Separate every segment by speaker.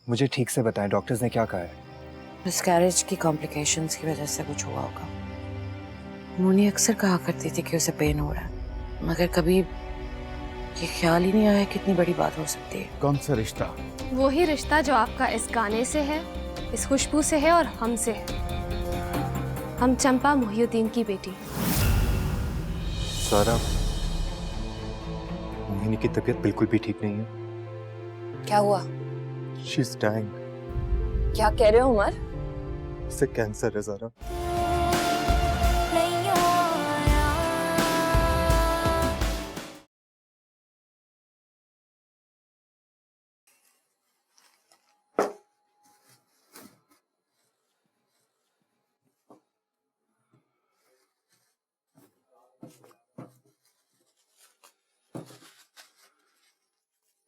Speaker 1: मुझे ठीक से बताएं, डॉक्टर्स ने क्या कहा है?
Speaker 2: मिसकैरेज की कॉम्प्लिकेशंस की वजह से कुछ हुआ होगा। मोनी अक्सर कहा करती थी कि उसे पेन हो रहा है, मगर कभी ये ख्याल ही नहीं आया कि इतनी बड़ी बात हो सकती है।
Speaker 3: कौन सा रिश्ता?
Speaker 4: वही रिश्ता जो आपका इस गाने से है, इस खुशबू से है और हमसे है। हम चंपा मोहिउद्दीन की बेटी।
Speaker 1: सारा, मोहिनी की तबीयत बिल्कुल भी ठीक नहीं है।
Speaker 2: क्या हुआ?
Speaker 1: She is dying.
Speaker 2: क्या कह रहे हो उमर?
Speaker 1: उसे कैंसर है सारा।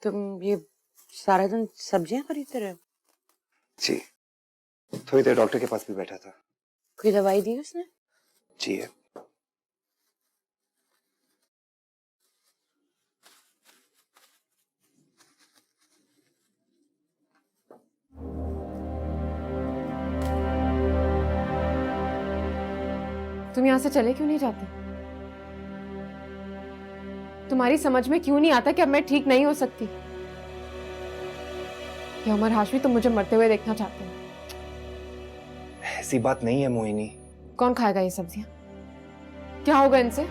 Speaker 2: तुम ये सारा दिन सब्जियां खरीदते रहे हो?
Speaker 1: जी, थोड़ी देर डॉक्टर के पास भी बैठा था।
Speaker 2: कोई दवाई दी उसने?
Speaker 1: जी है।
Speaker 4: तुम यहाँ से चले क्यों नहीं जाते? तुम्हारी समझ में क्यों नहीं आता कि अब मैं ठीक नहीं हो सकती? या उमर हाशमी, तुम मुझे मरते हुए देखना चाहते हो?
Speaker 1: ऐसी बात नहीं है मोहिनी।
Speaker 4: कौन खाएगा ये सब्जियां? क्या होगा इनसे?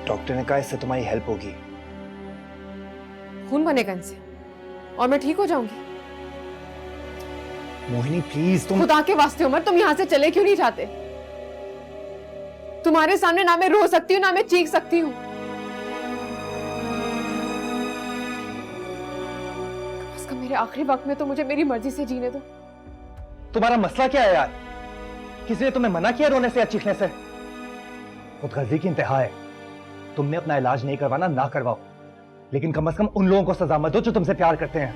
Speaker 1: डॉक्टर ने कहा इससे तुम्हारी हेल्प होगी।
Speaker 4: खून बनेगा इनसे और मैं ठीक हो जाऊंगी।
Speaker 1: मोहिनी प्लीज, तुम
Speaker 4: खुदा के वास्ते उमर, तुम यहाँ से चले क्यों नहीं जाते? तुम्हारे सामने ना मैं रो सकती हूँ ना मैं चीख सकती हूँ। कम से कम मेरे आखिरी वक्त में तो मुझे मेरी मर्जी से जीने दो।
Speaker 1: तुम्हारा मसला क्या है यार? किसी ने तुम्हें मना किया रोने से या चीखने से? खुदगर्जी की इंतहा है। तुमने अपना इलाज नहीं करवाना ना करवाओ, लेकिन कम से कम उन लोगों को सजा मत दो जो तुमसे प्यार करते हैं,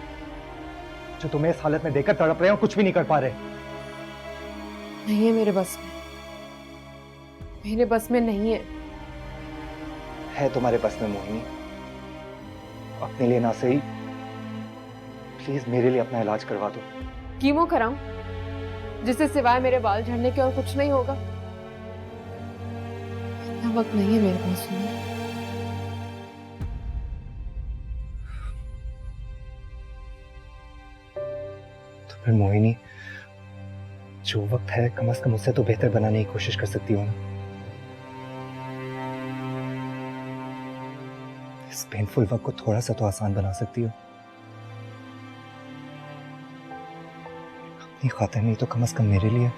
Speaker 1: जो तुम्हें इस हालत में देखकर तड़प रहे हैं और कुछ भी नहीं कर पा रहे।
Speaker 4: नहीं है मेरे बस में, मेरे बस में नहीं है।
Speaker 1: है तुम्हारे बस में मोहिनी। अपने लिए ना सही, प्लीज मेरे लिए अपना इलाज करवा दो।
Speaker 4: कीमो कराऊं जिससे सिवाय मेरे बाल झड़ने के और कुछ नहीं होगा? इतना वक्त नहीं है मेरे पास में।
Speaker 1: तो फिर मोहिनी, जो वक्त है कम से कम उससे तो बेहतर बनाने की कोशिश कर सकती हो ना। इस पेनफुल वक्त को थोड़ा सा तो आसान बना सकती हो। अपनी खातिर नहीं तो कम से कम मेरे लिए।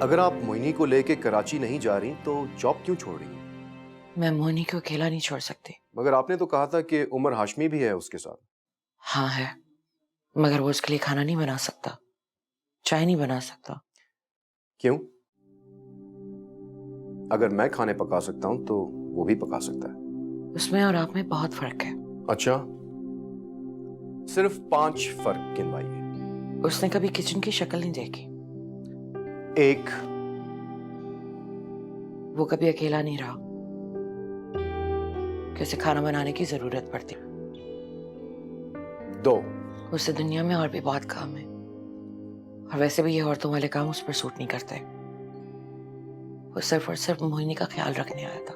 Speaker 5: अगर आप मोहिनी को लेके कराची नहीं जा रही तो जॉब क्यों छोड़ रही हैं?
Speaker 2: मैं मोनी को अकेला नहीं छोड़ सकती।
Speaker 5: मगर आपने तो कहा था कि उमर हाशमी भी है उसके साथ।
Speaker 2: हाँ है, मगर वो उसके लिए खाना नहीं बना सकता, चाय नहीं बना सकता।
Speaker 5: क्यों? अगर मैं खाने पका सकता हूं तो वो भी पका सकता है।
Speaker 2: उसमें और आप में बहुत फर्क है।
Speaker 5: अच्छा, सिर्फ 5 फर्क गिनवाइए।
Speaker 2: उसने कभी किचन की शक्ल नहीं देखी।
Speaker 5: 1,
Speaker 2: वो कभी अकेला नहीं रहा कि उसे खाना बनाने की जरूरत पड़ती।
Speaker 5: 2,
Speaker 2: उसे दुनिया में और भी बहुत काम है, और वैसे भी ये औरतों वाले काम उस पर सूट नहीं करते। वो सिर्फ और सिर्फ मोहिनी का ख्याल रखने आया था।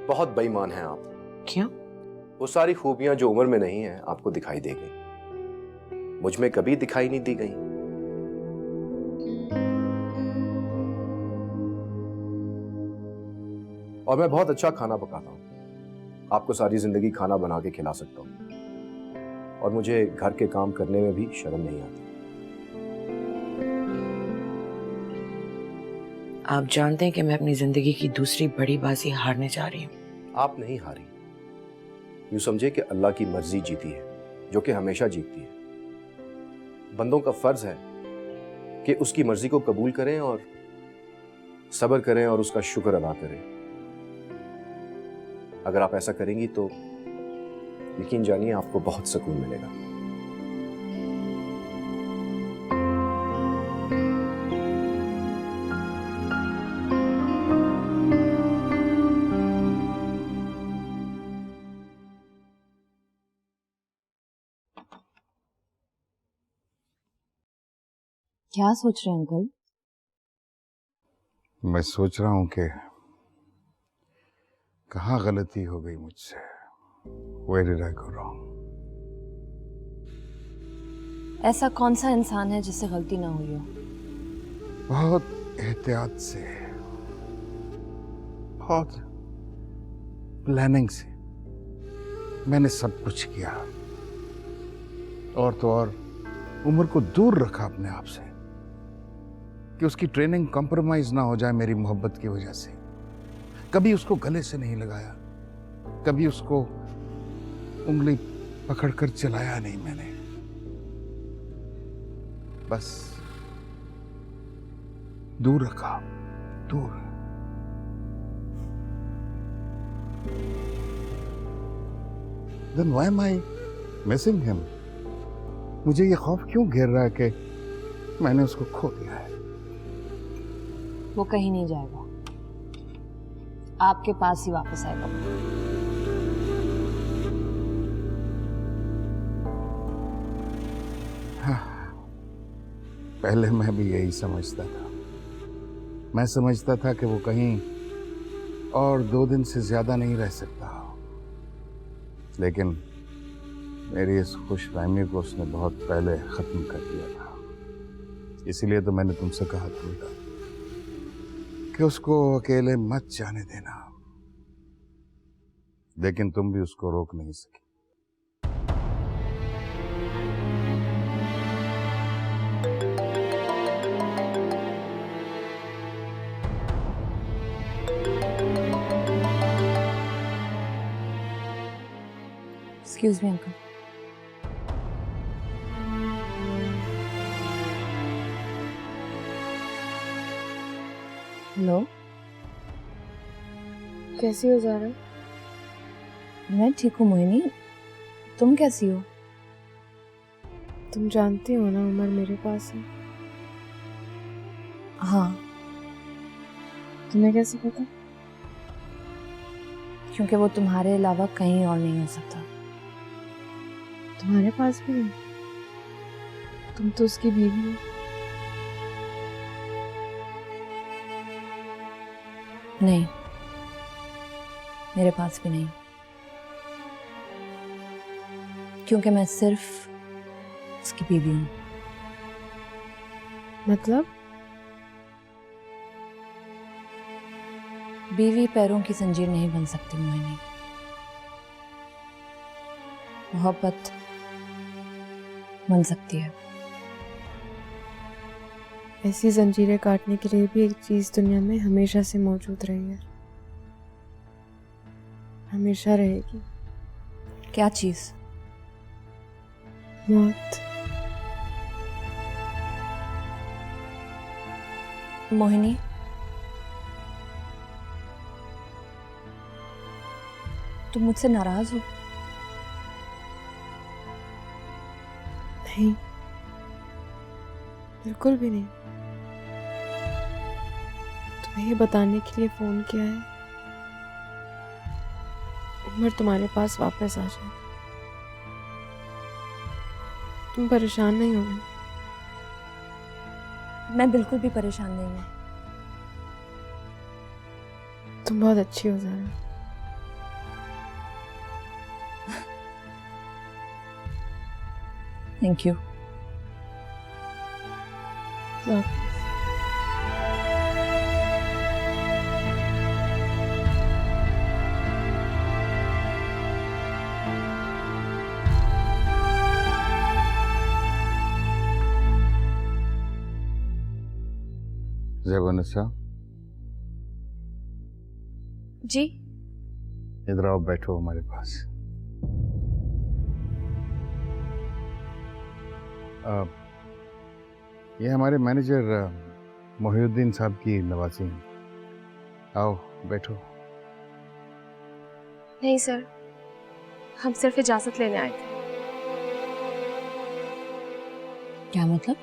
Speaker 5: बहुत बेईमान हैं आप।
Speaker 2: क्यों?
Speaker 5: वो सारी खूबियां जो उमर में नहीं है आपको दिखाई दे गई, मुझ में कभी दिखाई नहीं दी गई। और मैं बहुत अच्छा खाना पकाता हूं, आपको सारी जिंदगी खाना बना के खिला सकता हूं, और मुझे घर के काम करने में भी शर्म नहीं आती।
Speaker 2: आप जानते हैं कि मैं अपनी जिंदगी की दूसरी बड़ी बाजी हारने जा रही हूँ।
Speaker 5: आप नहीं हारी। यूं समझे कि अल्लाह की मर्जी जीती है, जो कि हमेशा जीतती है। बंदों का फर्ज है कि उसकी मर्जी को कबूल करें और सब्र करें और उसका शुक्र अदा करें। अगर आप ऐसा करेंगी तो यकीन जानिए आपको बहुत सुकून मिलेगा।
Speaker 2: क्या सोच रहे हैं अंकल?
Speaker 3: मैं सोच रहा हूं कि कहाँ गलती हो गई मुझसे। Where did I go wrong?
Speaker 2: ऐसा कौन सा इंसान है जिससे गलती ना हुई हो?
Speaker 3: बहुत एहतियात से, बहुत प्लानिंग से मैंने सब कुछ किया, और तो और उम्र को दूर रखा अपने आप से कि उसकी ट्रेनिंग कॉम्प्रोमाइज ना हो जाए मेरी मोहब्बत की वजह से। कभी उसको गले से नहीं लगाया, कभी उसको उंगली पकड़कर चलाया नहीं मैंने, बस दूर रखा, दूर। Then why am I missing him? मुझे ये खौफ क्यों घेर रहा है कि मैंने उसको खो दिया है?
Speaker 2: वो कहीं नहीं जाएगा, आपके पास ही वापस आएगा।
Speaker 3: हाँ, पहले मैं भी यही समझता था। मैं समझता था कि वो कहीं और 2 दिन से ज्यादा नहीं रह सकता, लेकिन मेरी इस खुशफहमी को उसने बहुत पहले खत्म कर दिया था। इसीलिए तो मैंने तुमसे कहा था कि उसको अकेले मत जाने देना, लेकिन तुम भी उसको रोक नहीं सकी।
Speaker 2: Excuse me uncle. हेलो,
Speaker 4: कैसी हो ज़ारा?
Speaker 2: मैं ठीक हूँ मोहिनी, तुम कैसी हो?
Speaker 4: तुम जानती हो ना उमर मेरे पास है।
Speaker 2: हाँ।
Speaker 4: तुम्हें कैसे पता?
Speaker 2: क्योंकि वो तुम्हारे अलावा कहीं और नहीं हो सकता।
Speaker 4: तुम्हारे पास भी नहीं? तुम तो उसकी बीवी हो।
Speaker 2: नहीं, मेरे पास भी नहीं, क्योंकि मैं सिर्फ उसकी बीवी हूं।
Speaker 4: मतलब?
Speaker 2: बीवी पैरों की जंजीर नहीं बन सकती मोहिनी। मोहब्बत बन सकती है।
Speaker 4: ऐसी जंजीरें काटने के लिए भी एक चीज दुनिया में हमेशा से मौजूद रही है, हमेशा रहेगी।
Speaker 2: क्या चीज?
Speaker 4: मौत।
Speaker 2: मोहिनी, तुम मुझसे नाराज हो?
Speaker 4: नहीं, बिल्कुल भी नहीं। तुम्हें ये बताने के लिए फोन किया है उमर तुम्हारे पास वापस आ जाए। तुम परेशान नहीं हो?
Speaker 2: मैं बिल्कुल भी परेशान नहीं हूँ।
Speaker 4: तुम बहुत अच्छी हो ज़ारा।
Speaker 2: Thank you.
Speaker 3: ज़ेबनिसा,
Speaker 4: जी?
Speaker 3: इधर आओ, बैठो हमारे पास। ये हमारे मैनेजर मोहिउद्दीन साहब की नवासी हैं। आओ बैठो।
Speaker 4: नहीं सर, हम सिर्फ इजाजत लेने आए थे।
Speaker 2: क्या मतलब?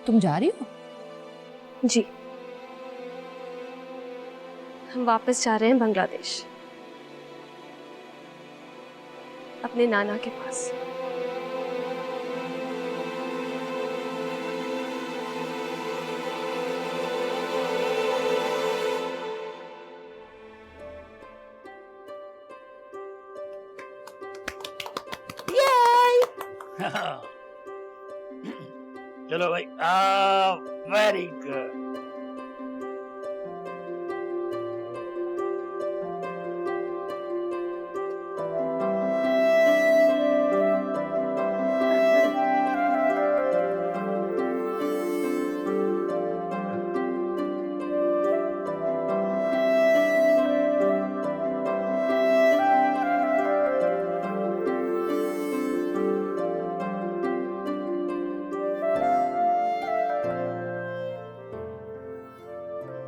Speaker 2: तुम जा रही हो?
Speaker 4: जी, हम वापस जा रहे हैं बांग्लादेश, अपने नाना के पास।
Speaker 6: चलो भाई, वेरी गुड।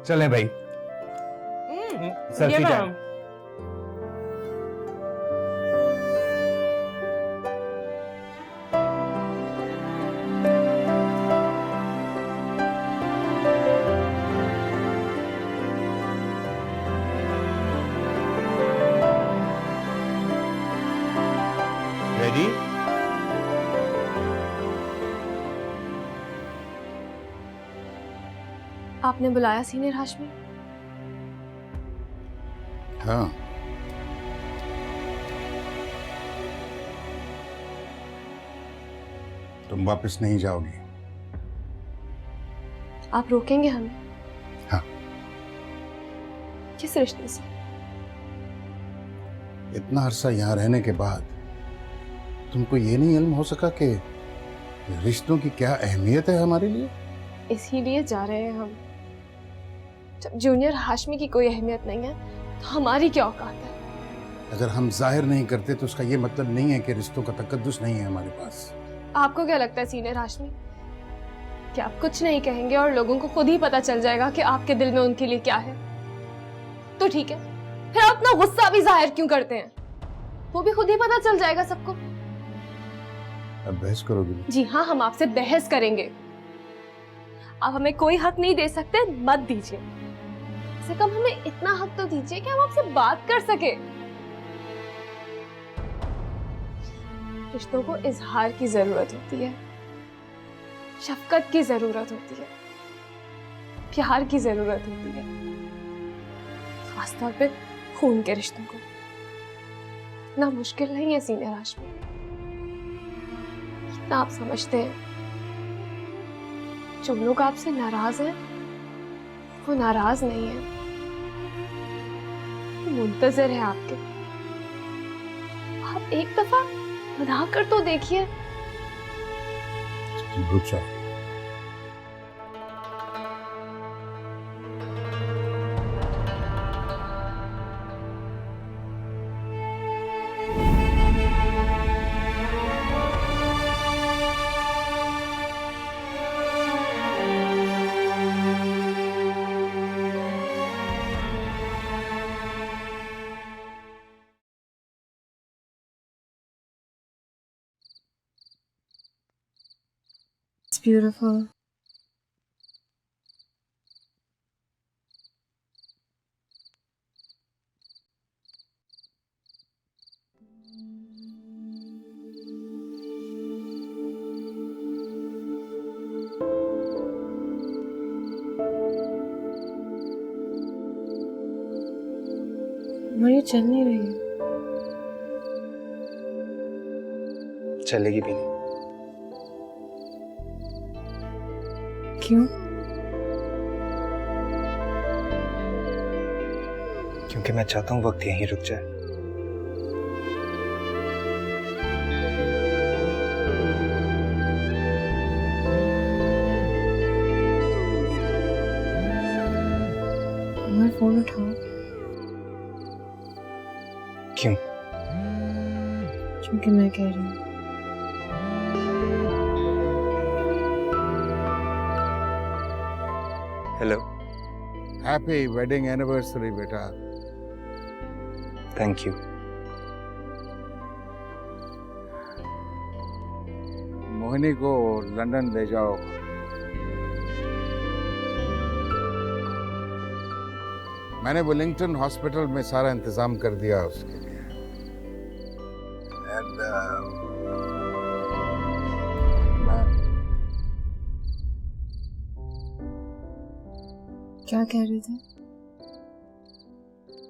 Speaker 1: चलें भाई, सेल्फी टाइम। रेडी?
Speaker 4: आपने बुलाया सीनियर हाशमी?
Speaker 3: हाँ, तुम वापस नहीं जाओगी।
Speaker 4: आप रोकेंगे हमें?
Speaker 3: हाँ।
Speaker 4: किस रिश्ते से?
Speaker 3: इतना अरसा यहाँ रहने के बाद तुमको ये नहीं इल्म हो सका कि रिश्तों की क्या अहमियत है हमारे लिए?
Speaker 4: इसीलिए जा रहे हैं हम। जब जूनियर हाशमी की कोई अहमियत नहीं है तो हमारी क्या औकात है?
Speaker 3: अगर हम जाहिर नहीं करते तो उसका ये मतलब नहीं है कि रिश्तों का तकद्दुस नहीं है हमारे पास।
Speaker 4: आपको क्या लगता है सीनियर हाशमी, कि आप कुछ नहीं कहेंगे और लोगों को खुद ही पता चल जाएगा कि आपके दिल में उनके लिए क्या है? तो ठीक है, फिर आप अपना गुस्सा भी जाहिर क्यों करते हैं? वो भी खुद ही पता चल जाएगा सबको।
Speaker 3: अब बहस करोगी?
Speaker 4: जी हाँ, हम आपसे बहस करेंगे। आप हमें कोई हक नहीं दे सकते, मत दीजिए। कम से कम हमें इतना हक तो दीजिए कि हम आपसे बात कर सके। रिश्तों को इजहार की जरूरत होती है, शफकत की जरूरत होती है, प्यार की जरूरत होती है, खासतौर पे खून के रिश्तों को। इतना मुश्किल नहीं है सीनियर हाशमी, इतना आप समझते हैं। जो लोग आपसे नाराज हैं वो नाराज नहीं है, वो मुंतजर है आपके। आप एक दफा बना कर तो देखिए।
Speaker 3: तुम रुक जाओ।
Speaker 4: It's beautiful. ये चल नहीं रही है।
Speaker 1: चलेगी भी नहीं।
Speaker 4: क्यों?
Speaker 1: क्योंकि मैं चाहता हूं वक्त यहीं रुक जाए।
Speaker 4: हमारा फोन उठाओ।
Speaker 1: क्यों?
Speaker 4: क्योंकि मैं कह रही हूँ।
Speaker 1: हेलो।
Speaker 3: हैप्पी वेडिंग एनिवर्सरी बेटा।
Speaker 1: Thank you.
Speaker 3: मोहिनी को लंदन ले जाओ। मैंने वेलिंगटन हॉस्पिटल में सारा इंतजाम कर दिया उसके लिए। And,
Speaker 4: क्या कह रहे थे?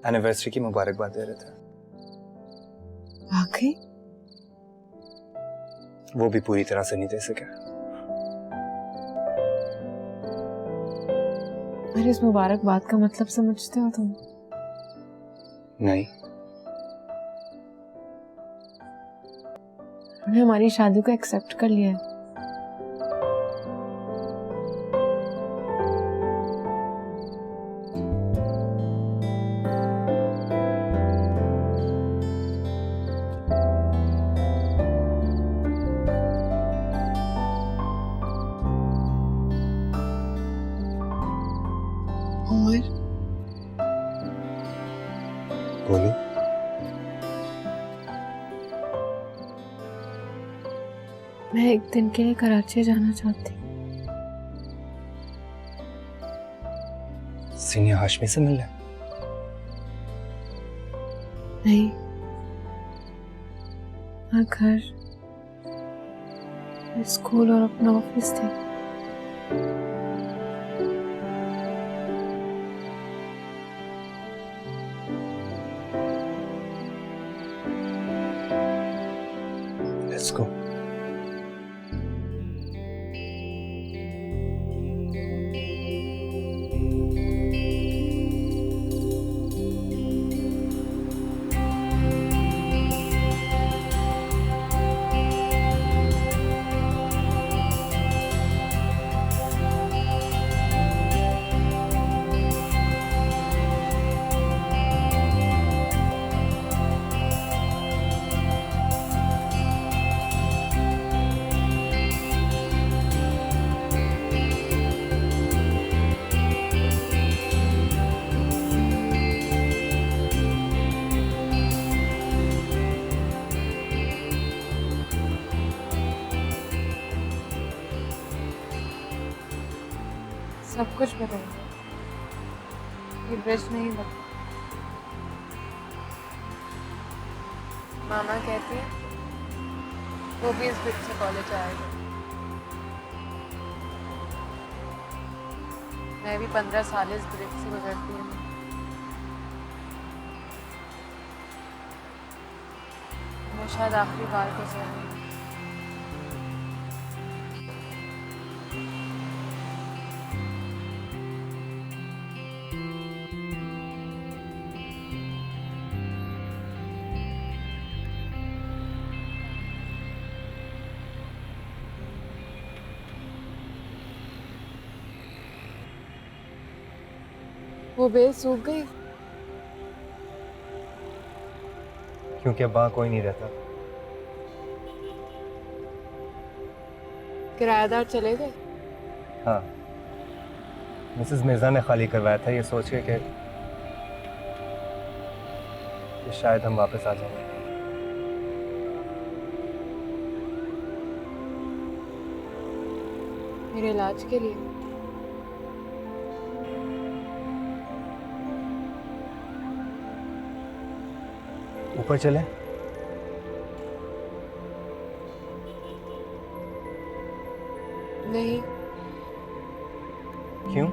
Speaker 1: एनिवर्सरी की मुबारकबाद दे रहे थे।
Speaker 4: वाकई?
Speaker 1: वो भी पूरी तरह से नहीं दे सके।
Speaker 4: अरे इस मुबारकबाद का मतलब समझते हो तुम?
Speaker 1: नहीं।
Speaker 4: उन्होंने हमारी शादी को एक्सेप्ट कर लिया है। उमर,
Speaker 1: बोलो।
Speaker 4: मैं एक दिन के लिए कराची जाना चाहती हूँ।
Speaker 1: सीनियर हाशमी से मिलने?
Speaker 4: नहीं, अपना घर, स्कूल और अपना ऑफिस थे।
Speaker 1: Let's go.
Speaker 4: सब कुछ बदल गया, ये ब्रिज नहीं बदला। मामा कहती है वो भी इस ब्रिज से कॉलेज आएगा। मैं भी 15 साल इस ब्रिज से गुजरती हूँ। मैं शायद आखिरी बार गुजर रही हूँ। वो बेल सूख गई
Speaker 1: क्योंकि अब वहां कोई नहीं रहता।
Speaker 4: किराएदार चले गए।
Speaker 1: हाँ, मिसेस मिर्जा ने खाली करवाया था ये सोच के कि शायद हम वापस आ जाएंगे।
Speaker 4: मेरे इलाज के लिए।
Speaker 1: ऊपर चले?
Speaker 4: नहीं,
Speaker 1: क्यों?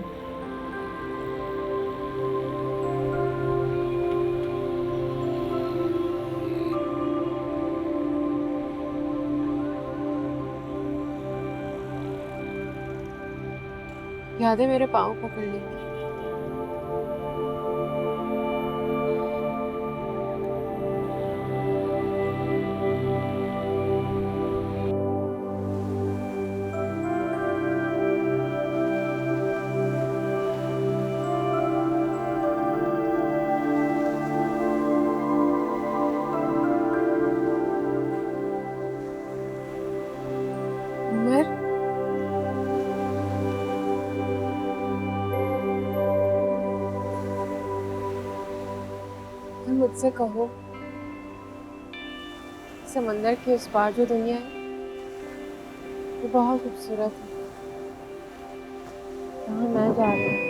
Speaker 4: यादें मेरे पाँव पकड़ लेंगी। उमर, मुझसे कहो, समंदर के उस पार जो दुनिया है वो बहुत खूबसूरत है। वहाँ मैं जा रही हूँ।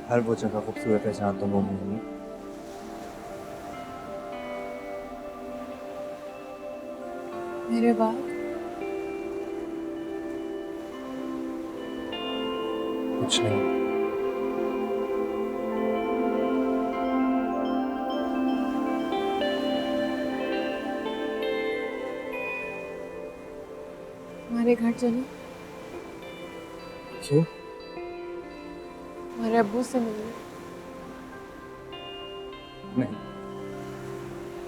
Speaker 7: हर वो जगह खूबसूरत है जहाँ तुम हो मोहिनी।
Speaker 4: मेरे बाद
Speaker 7: कुछ नहीं।
Speaker 4: हमारे घर चलो,
Speaker 7: क्यों?
Speaker 4: हमारे अब्बू से मिलने।
Speaker 7: नहीं,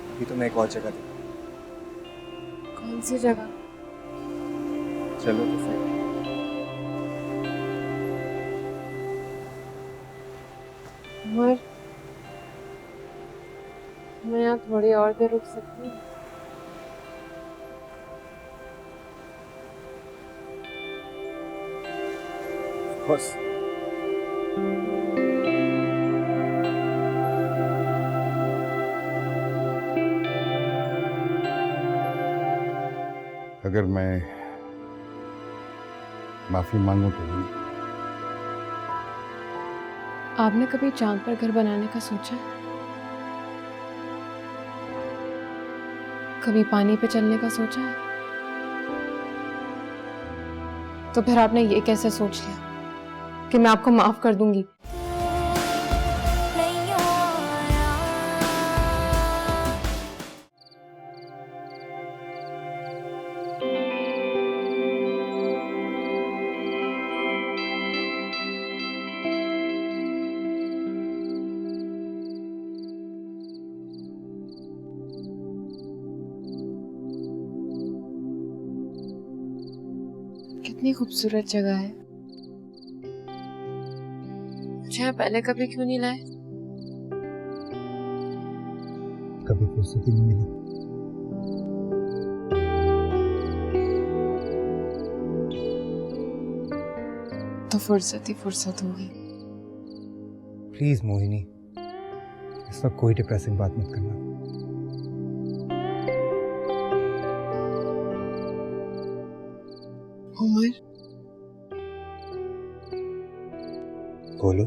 Speaker 7: अभी तो मैं एक और जगह थी।
Speaker 4: कौन सी जगह?
Speaker 7: चलो तो सही।
Speaker 4: उमर, मैं यहाँ थोड़ी और देर रुक सकती हूँ?
Speaker 7: बस
Speaker 3: अगर मैं माफी मांगू तो नहीं।
Speaker 4: आपने कभी चांद पर घर बनाने का सोचा है? कभी पानी पे चलने का सोचा है? तो फिर आपने ये कैसे सोच लिया कि मैं आपको माफ कर दूंगी? कितनी खूबसूरत जगह है। मुझे यहाँ पहले कभी क्यों नहीं लाए?
Speaker 1: कभी फुर्सत ही नहीं मिली।
Speaker 4: तो फुर्सत ही फुर्सत होगी।
Speaker 1: प्लीज मोहिनी, इस वक्त कोई डिप्रेसिंग बात मत करना।
Speaker 4: उमर,
Speaker 1: बोलो।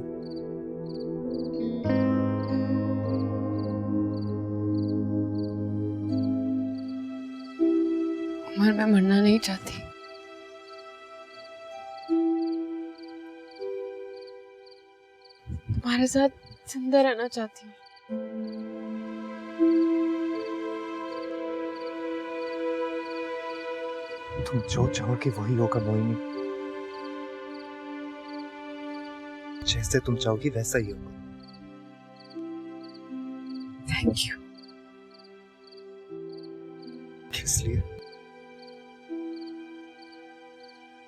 Speaker 4: उमर, मैं मरना नहीं चाहती। तुम्हारे साथ जिंदा रहना चाहती हूँ।
Speaker 1: तुम जो चाहोगे वही होगा मोहिनी। जैसे तुम चाहोगी वैसा ही होगा।
Speaker 4: Thank you.
Speaker 1: किस लिए?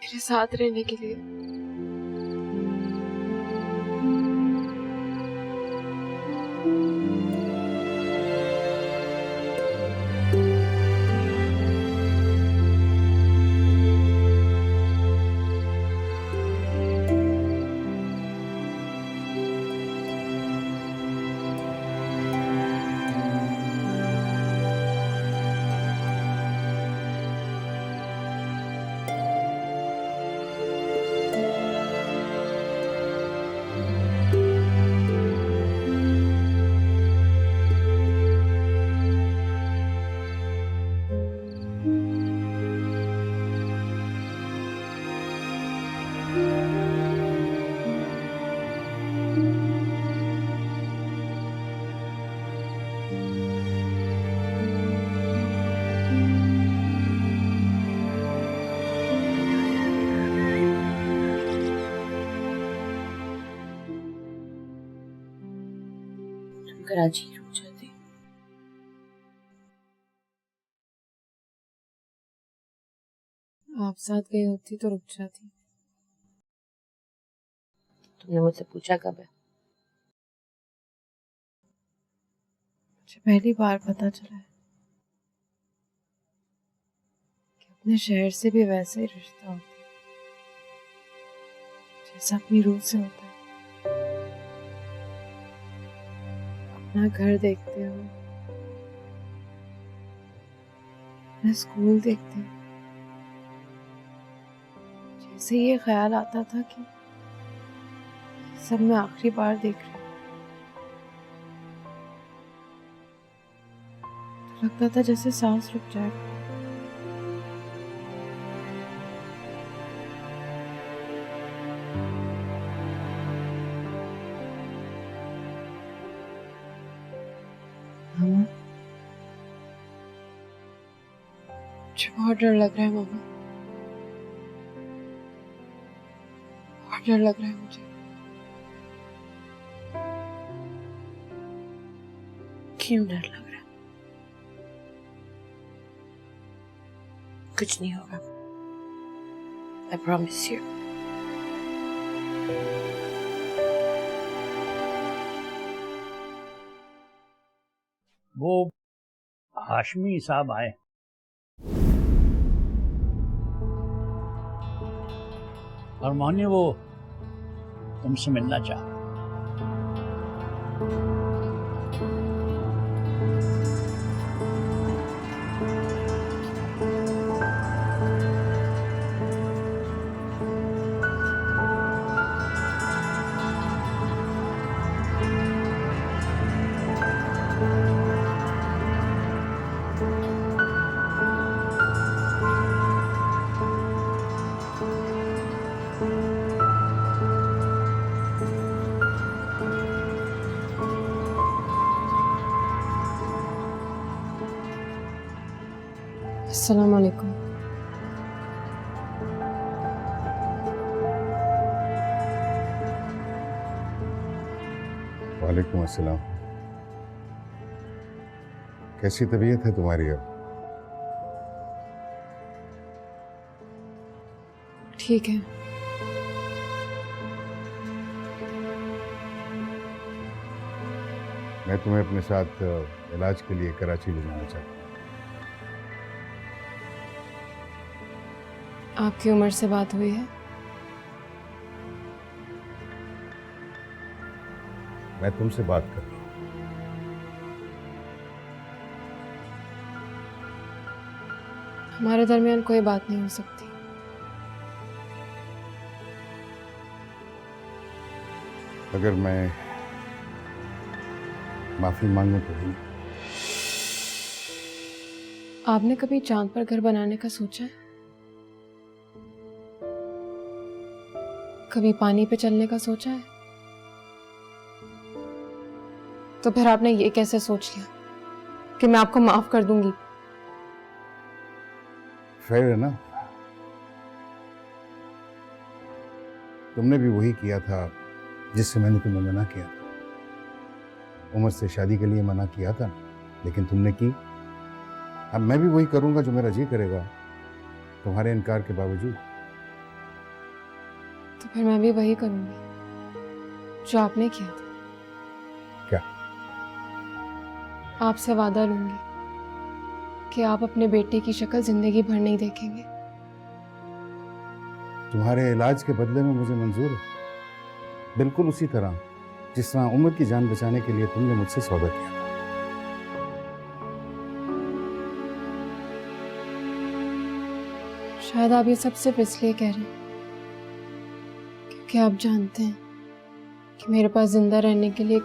Speaker 4: मेरे साथ रहने के लिए।
Speaker 2: कराची रुक जाती।
Speaker 4: आप साथ गई होती तो रुक जाती।
Speaker 2: तुमने मुझसे पूछा कब है?
Speaker 4: मुझे पहली बार पता चला है कि अपने शहर से भी वैसा ही रिश्ता होता है।
Speaker 2: जैसा अपनी रूह से होता है। अपना घर देखते हो, अपना स्कूल देखते हो। जैसे ये ख्याल आता था कि सब मैं आखिरी बार देख रही हूँ, तो लगता था जैसे सांस रुक जाएगा। मामा, मुझे बहुत डर लग रहा है मामा, बहुत डर लग रहा है मुझे। क्यों डर लग रहा है? कुछ नहीं होगा, I promise you.
Speaker 6: वो हाशमी साहब आए। और मोहनी वो तुमसे मिलना चाह।
Speaker 4: अस्सलाम वालेकुम।
Speaker 3: वालेकुम अस्सलाम। कैसी तबीयत है तुम्हारी अब?
Speaker 4: ठीक है।
Speaker 3: मैं तुम्हें अपने साथ इलाज के लिए कराची ले जाना चाहता हूँ।
Speaker 4: आपकी उमर से बात हुई है?
Speaker 3: मैं तुमसे बात कर रहा हूँ।
Speaker 4: हमारे दरमियान कोई बात नहीं हो सकती।
Speaker 3: अगर मैं माफी मांगूं तो भी?
Speaker 4: आपने कभी चांद पर घर बनाने का सोचा है? कभी पानी पे चलने का सोचा है? तो फिर आपने ये कैसे सोच लिया कि मैं आपको माफ कर दूंगी?
Speaker 3: फेयर है ना? तुमने भी वही किया था जिससे मैंने तुम्हें मना किया था। उमर से शादी के लिए मना किया था, लेकिन तुमने की। अब मैं भी वही करूंगा जो मेरा जी करेगा, तुम्हारे इनकार के बावजूद।
Speaker 4: तो फिर मैं भी वही करूंगी जो आपने किया था।
Speaker 3: क्या?
Speaker 4: आपसे वादा लूंगी कि आप अपने बेटे की शक्ल जिंदगी भर नहीं देखेंगे।
Speaker 3: तुम्हारे इलाज के बदले में मुझे मंजूर है, बिल्कुल उसी तरह जिस तरह उमर की जान बचाने के लिए तुमने मुझसे सौदा किया था।
Speaker 4: शायद आप ये सब सिर्फ इसलिए कह रहे हैं क्योंकि आप जानते हैं कि मेरे पास जिंदा रहने के लिए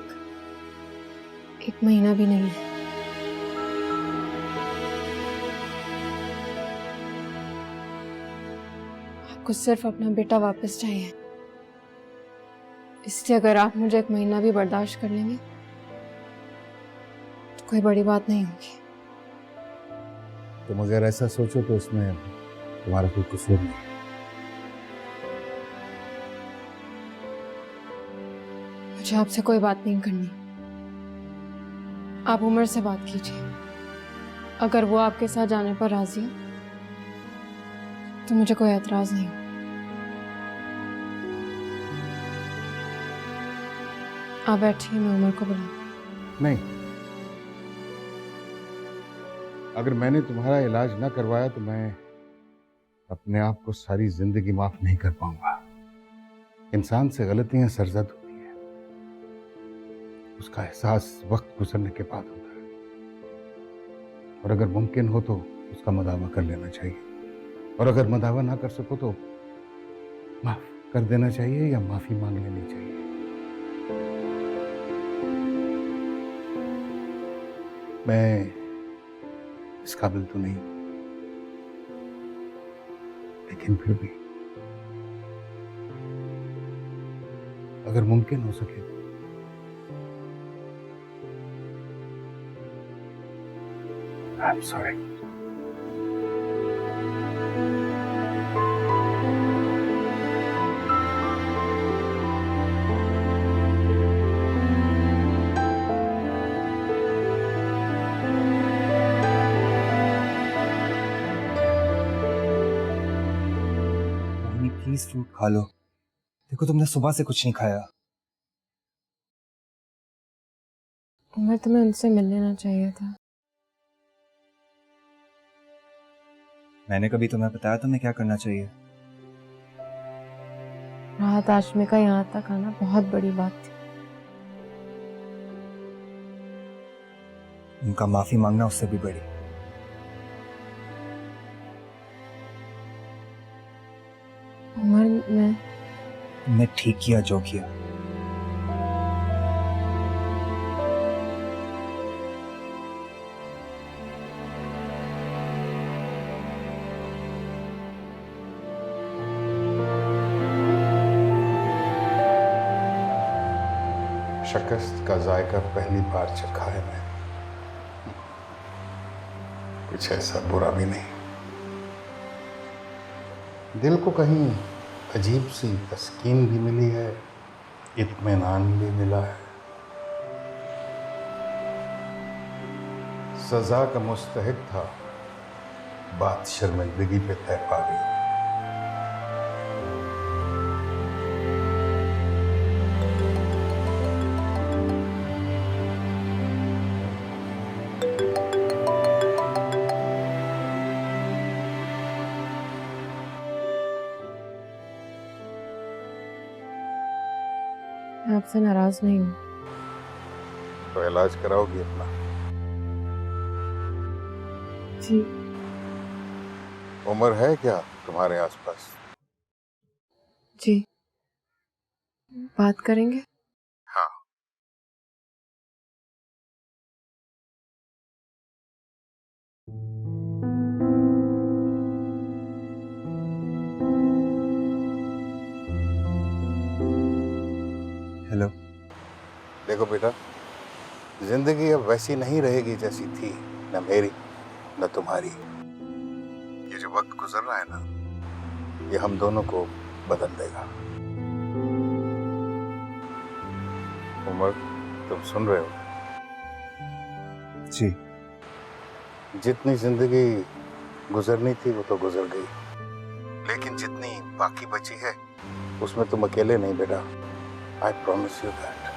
Speaker 4: एक महीना भी नहीं है। आपको सिर्फ अपना बेटा वापस चाहिए, इसलिए अगर आप मुझे एक महीना भी बर्दाश्त कर लेंगे तो कोई बड़ी बात नहीं होगी।
Speaker 3: तुम अगर ऐसा सोचो तो इसमें तुम्हारा कोई कसूर नहीं।
Speaker 4: मुझे आपसे कोई बात नहीं करनी। आप उमर से बात कीजिए, अगर वो आपके साथ जाने पर राजी है तो मुझे कोई एतराज नहीं। आप बैठिए, मैं उमर को बुलाऊं।
Speaker 3: नहीं, अगर मैंने तुम्हारा इलाज ना करवाया तो मैं अपने आप को सारी जिंदगी माफ नहीं कर पाऊंगा। इंसान से गलतियां सरजद होती हैं, उसका एहसास वक्त गुजरने के बाद होता है, और अगर मुमकिन हो तो उसका मदावा कर लेना चाहिए, और अगर मदावा ना कर सको तो माफ कर देना चाहिए या माफी मांग लेनी चाहिए। मैं इस काबिल तो नहीं, लेकिन फिर भी अगर मुमकिन हो सके I am sorry.
Speaker 7: Mohini please fruit खा लो। देखो तुमने सुबह से कुछ नहीं खाया।
Speaker 4: उमर, तुम्हें उनसे मिल लेना चाहिए था।
Speaker 7: मैंने कभी तुम्हें बताया तुम्हें क्या करना चाहिए?
Speaker 4: राहत आशमी का यहाँ तक आना बहुत बड़ी बात थी।
Speaker 7: उनका माफी मांगना उससे भी बड़ी।
Speaker 4: उमर,
Speaker 7: तुमने ठीक किया जो किया।
Speaker 3: शिकस्त का जायका पहली बार चखा है मैं, कुछ ऐसा बुरा भी नहीं। दिल को कहीं अजीब सी तस्कीन भी मिली है, इत्मीनान भी मिला है। सजा का मुस्तहिक था, बात शर्मिंदगी पे तय पा गई।
Speaker 4: मैं आपसे नाराज नहीं हूँ।
Speaker 3: तो इलाज कराओगी अपना?
Speaker 4: जी।
Speaker 3: उम्र है क्या तुम्हारे आसपास?
Speaker 4: जी, बात करेंगे?
Speaker 3: हाँ।
Speaker 7: हेलो।
Speaker 3: देखो बेटा, जिंदगी अब वैसी नहीं रहेगी जैसी थी, न मेरी न तुम्हारी। ये जो वक्त गुजर रहा है ना, ये हम दोनों को बदल देगा। उमर, तुम सुन रहे हो?
Speaker 7: जी।
Speaker 3: जितनी जिंदगी गुजरनी थी वो तो गुजर गई, लेकिन जितनी बाकी बची है उसमें तुम अकेले नहीं बेटा। I promise you that.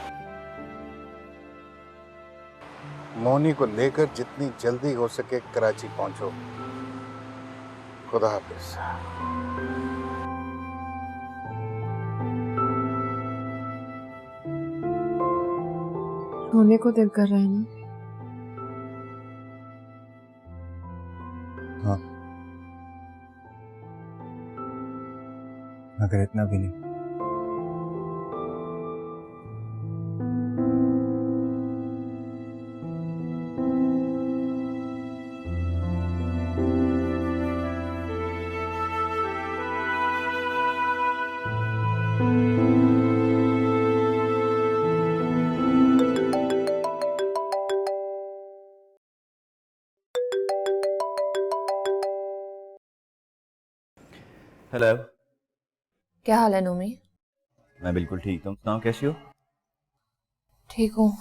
Speaker 3: Moni को लेकर जितनी जल्दी हो सके कराची पहुंचो। खुदा हाफिज।
Speaker 4: रोने को दिल कर रहा है ना?
Speaker 7: हाँ, मगर इतना भी नहीं।
Speaker 8: हेलो।
Speaker 2: क्या हाल है नोमी?
Speaker 8: मैं बिल्कुल ठीक। तुम सुनाओ कैसी हो?
Speaker 2: ठीक हूँ।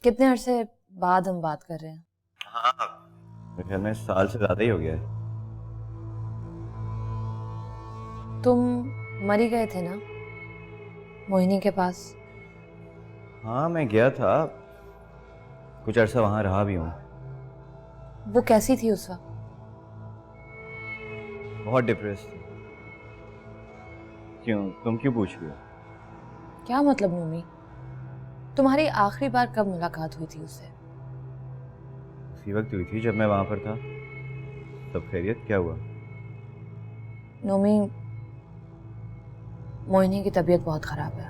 Speaker 2: कितने अरसे बाद हम बात कर रहे हैं?
Speaker 8: हाँ, मेरे ख्याल में साल से ज्यादा ही हो गया है।
Speaker 2: तुम मर ही गए थे ना मोहिनी के पास?
Speaker 8: हाँ, मैं गया था, कुछ अरसा वहां रहा भी हूँ।
Speaker 2: वो कैसी थी उस वक्त?
Speaker 8: बहुत डिप्रेस थी। क्यों, तुम क्यों पूछ रही हो?
Speaker 2: क्या मतलब मम्मी? तुम्हारी आखिरी बार कब मुलाकात हुई थी उससे?
Speaker 8: उसी वक्त हुई थी जब मैं वहां पर था। सब खैरियत? क्या हुआ?
Speaker 2: नोमी, मोहिनी की तबीयत बहुत खराब है।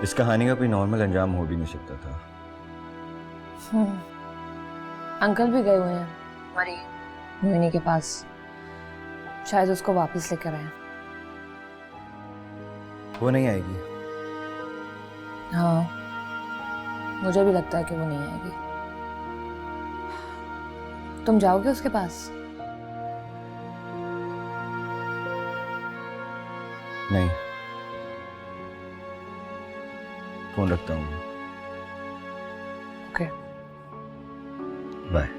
Speaker 8: इस कहानी का कोई नॉर्मल अंजाम हो भी नहीं सकता था।
Speaker 2: अंकल भी गए हुए हैं हमारी मोहिनी के पास, शायद उसको वापस लेकर आए।
Speaker 8: वो नहीं आएगी।
Speaker 2: हाँ, मुझे भी लगता है कि वो नहीं आएगी। तुम जाओगे उसके पास?
Speaker 8: नहीं, फोन रखता हूँ।
Speaker 2: Okay,
Speaker 8: bye.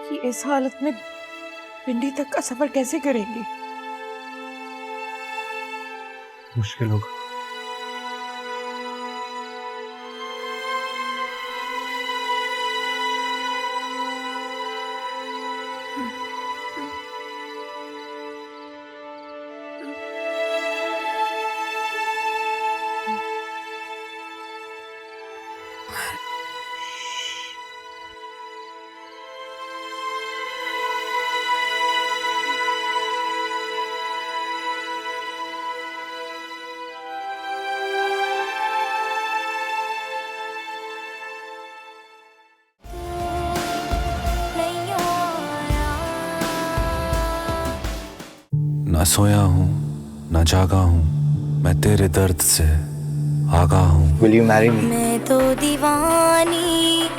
Speaker 2: कि इस हालत में पिंडी तक का सफर कैसे करेंगी?
Speaker 7: मुश्किल होगा।
Speaker 9: ना सोया हूँ ना जागा हूँ, मैं तेरे दर्द से आगाह हूँ।
Speaker 1: Will you marry me?
Speaker 10: मैं तो दीवानी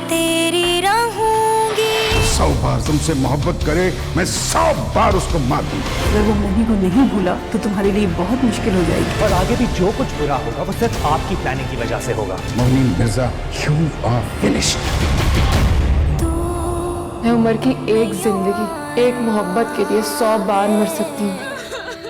Speaker 10: तेरी रहूंगी।
Speaker 3: 100 बार तुमसे मोहब्बत करे, मैं 100 बार उसको मार दूंगा।
Speaker 11: अगर वो मोहिनी को नहीं भूला तो तुम्हारे लिए बहुत मुश्किल हो जाएगी।
Speaker 1: और आगे भी जो कुछ बुरा होगा वो सिर्फ आपकी प्लानिंग की वजह से होगा।
Speaker 3: Mohini Mirza, you are finished।
Speaker 4: मैं उम्र की एक जिंदगी, एक मोहब्बत के लिए 100 बार मर सकती हूँ।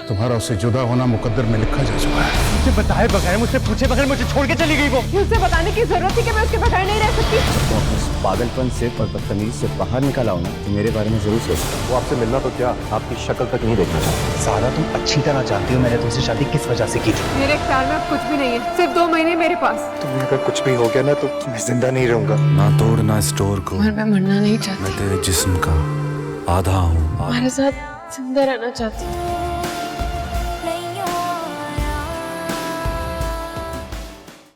Speaker 3: तुम्हारा उससे जुदा होना मुकद्दर में लिखा जा चुका है।
Speaker 1: मुझे बताए बगैर, मुझसे पूछे बगैर मुझे छोड़ के चली गई वो।
Speaker 4: उसे बताने की जरूरत थी कि मैं उसके बगैर नहीं रह सकती।
Speaker 8: तो उस पागलपन से और बदतमीज से बाहर निकल आओ ना, तो मेरे बारे में जरूर सोचना।
Speaker 5: वो आपसे मिलना तो क्या, आपकी शक्ल तक नहीं देखना चाहता।
Speaker 1: सारा तुम अच्छी तरह जानती हो मैंने तुमसे शादी किस वजह से की थी।
Speaker 4: मेरे ख्याल में अब कुछ भी नहीं है, सिर्फ 2 महीने मेरे पास।
Speaker 1: तुम्हें अगर कुछ भी हो गया ना तो मैं जिंदा नहीं रहूंगा।
Speaker 9: ना तोड़ना इस डोर को,
Speaker 2: और मैं मरना नहीं चाहती,
Speaker 9: मैं तेरे जिस्म का आधा हूँ।
Speaker 2: तुम्हारे साथ जिंदा रहना चाहती हूँ।